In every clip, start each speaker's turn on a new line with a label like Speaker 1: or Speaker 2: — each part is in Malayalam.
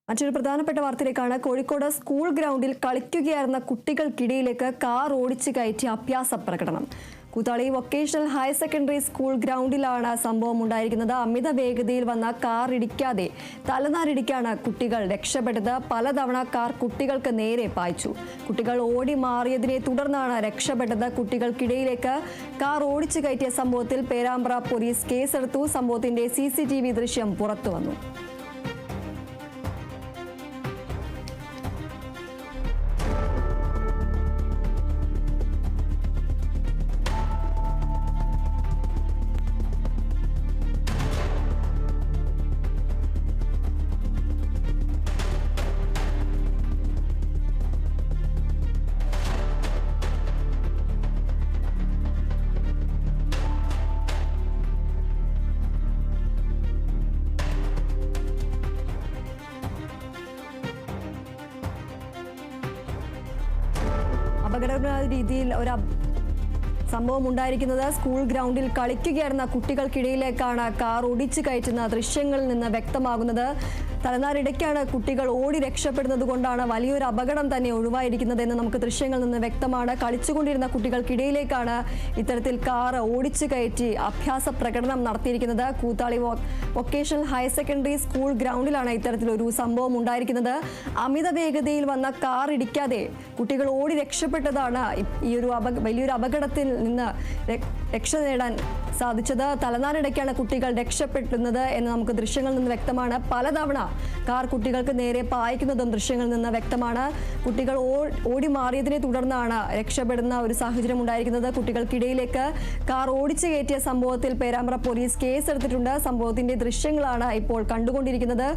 Speaker 1: മറ്റൊരു പ്രധാനപ്പെട്ട വാർത്തയിലേക്കാണ്. കോഴിക്കോട് സ്കൂൾ ഗ്രൗണ്ടിൽ കളിക്കുകയായിരുന്ന കുട്ടികൾക്കിടയിലേക്ക് കാർ ഓടിച്ചു കയറ്റിയ അഭ്യാസ പ്രകടനം. Koothali vocational higher secondary school ഗ്രൗണ്ടിലാണ് സംഭവം ഉണ്ടായിരിക്കുന്നത്. അമിത വേഗതയിൽ വന്ന കാർ ഇടിക്കാതെ തലനാരിടിക്കാണ് കുട്ടികൾ രക്ഷപ്പെട്ടത്. പലതവണ കാർ കുട്ടികൾക്ക് നേരെ പായിച്ചു. കുട്ടികൾ ഓടി മാറിയതിനെ തുടർന്നാണ് രക്ഷപ്പെട്ടത്. കുട്ടികൾക്കിടയിലേക്ക് കാർ ഓടിച്ചു കയറ്റിയ സംഭവത്തിൽ പേരാമ്പ്ര പോലീസ് കേസെടുത്തു. സംഭവത്തിന്റെ CCTV ദൃശ്യം പുറത്തുവന്നു. അപകടകരമായ രീതിയിൽ ഒരു സംഭവം ഉണ്ടായിരിക്കുന്നത് സ്കൂൾ ഗ്രൗണ്ടിൽ കളിക്കുകയായിരുന്ന കുട്ടികൾക്കിടയിലേക്കാണ് കാർ ഓടിച്ചു കയറ്റുന്ന ദൃശ്യങ്ങളിൽ നിന്ന് വ്യക്തമാകുന്നത്. തലനാരിടയ്ക്കാണ് കുട്ടികൾ ഓടി രക്ഷപ്പെടുന്നത് കൊണ്ടാണ് വലിയൊരു അപകടം തന്നെ ഒഴിവായിരിക്കുന്നത് എന്ന് നമുക്ക് ദൃശ്യങ്ങളിൽ നിന്ന് വ്യക്തമാണ്. കളിച്ചുകൊണ്ടിരുന്ന കുട്ടികൾക്കിടയിലേക്കാണ് ഇത്തരത്തിൽ കാർ ഓടിച്ചു കയറ്റി അഭ്യാസ പ്രകടനം നടത്തിയിരിക്കുന്നത്. Koothali vocational higher secondary school ഗ്രൗണ്ടിലാണ് ഇത്തരത്തിലൊരു സംഭവം ഉണ്ടായിരിക്കുന്നത്. അമിത വേഗതയിൽ വന്ന കാർ ഇടിക്കാതെ കുട്ടികൾ ഓടി രക്ഷപ്പെട്ടതാണ് ഈ ഒരു വലിയൊരു അപകടത്തിൽ നിന്ന് രക്ഷ നേടാൻ സാധിച്ചത്. തലനാരിടയ്ക്കാണ് കുട്ടികൾ രക്ഷപ്പെടുന്നത് എന്ന് നമുക്ക് ദൃശ്യങ്ങളിൽ നിന്ന് വ്യക്തമാണ്. പലതവണ കാർ കുട്ടികൾക്ക് നേരെ പായിക്കുന്നതും ദൃശ്യങ്ങളിൽ നിന്ന് വ്യക്തമാണ്. കുട്ടികൾ ഓടി മാറിയതിനെ തുടർന്നാണ് രക്ഷപ്പെടുന്ന ഒരു സാഹചര്യം ഉണ്ടായിരിക്കുന്നത്. കുട്ടികൾക്കിടയിലേക്ക് കാർ ഓടിച്ചു കയറ്റിയ സംഭവത്തിൽ പേരാമ്പ്ര പോലീസ് കേസെടുത്തിട്ടുണ്ട്. സംഭവത്തിന്റെ ദൃശ്യങ്ങളാണ് ഇപ്പോൾ കണ്ടുകൊണ്ടിരിക്കുന്നത്.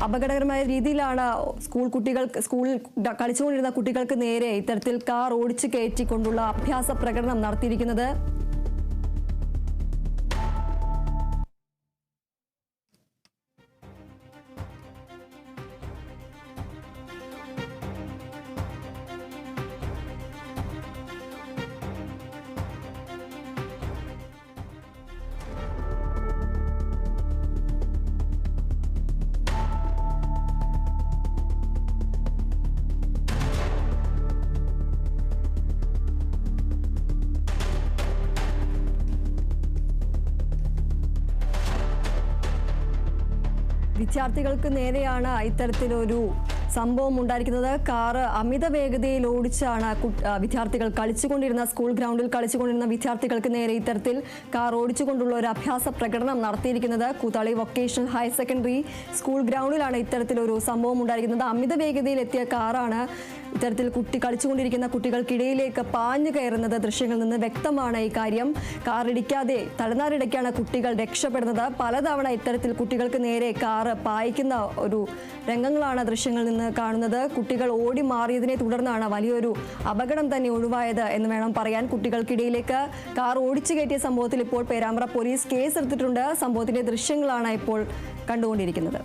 Speaker 1: അപകടകരമായ രീതിയിലാണ് സ്കൂളിൽ കളിച്ചുകൊണ്ടിരുന്ന കുട്ടികൾക്ക് നേരെ ഇത്തരത്തിൽ കാർ ഓടിച്ചു കയറ്റിക്കൊണ്ടുള്ള അഭ്യാസ പ്രകടനം നടത്തിയിരിക്കുന്നത്. വിദ്യാർത്ഥികൾക്ക് നേരെയാണ് ഇത്തരത്തിലൊരു സംഭവം ഉണ്ടായിരിക്കുന്നത്. കാറ് അമിത വേഗതയിൽ ഓടിച്ചാണ് വിദ്യാർത്ഥികൾ കളിച്ചുകൊണ്ടിരുന്ന സ്കൂൾ ഗ്രൗണ്ടിൽ കളിച്ചുകൊണ്ടിരുന്ന വിദ്യാർത്ഥികൾക്ക് നേരെ ഇത്തരത്തിൽ കാർ ഓടിച്ചുകൊണ്ടുള്ള ഒരു അഭ്യാസ പ്രകടനം നടത്തിയിരിക്കുന്നത്. Koothali vocational higher secondary school ഗ്രൗണ്ടിലാണ് ഇത്തരത്തിലൊരു സംഭവം ഉണ്ടായിരിക്കുന്നത്. അമിത വേഗതയിൽ എത്തിയ കാറാണ് ഇത്തരത്തിൽ കളിച്ചുകൊണ്ടിരിക്കുന്ന കുട്ടികൾക്കിടയിലേക്ക് പാഞ്ഞു കയറുന്നത്. ദൃശ്യങ്ങളിൽ നിന്ന് വ്യക്തമാണ് ഈ കാര്യം. കാർ ഇടിക്കാതെ തലനാരിടയ്ക്കാണ് കുട്ടികൾ രക്ഷപ്പെടുന്നത്. പലതവണ ഇത്തരത്തിൽ കുട്ടികൾക്ക് നേരെ കാറ് പായിക്കുന്ന ഒരു രംഗങ്ങളാണ് ദൃശ്യങ്ങളിൽ നിന്ന് കാണുന്നത്. കുട്ടികൾ ഓടി മാറിയതിനെ തുടർന്നാണ് വലിയൊരു അപകടം തന്നെ ഒഴിവായത് എന്ന് വേണം പറയാൻ. കുട്ടികൾക്കിടയിലേക്ക് കാർ ഓടിച്ചു കയറ്റിയ സംഭവത്തിൽ ഇപ്പോൾ പേരാമ്പ്ര പോലീസ് കേസെടുത്തിട്ടുണ്ട്. സംഭവത്തിന്റെ ദൃശ്യങ്ങളാണ് ഇപ്പോൾ കണ്ടുകൊണ്ടിരിക്കുന്നത്.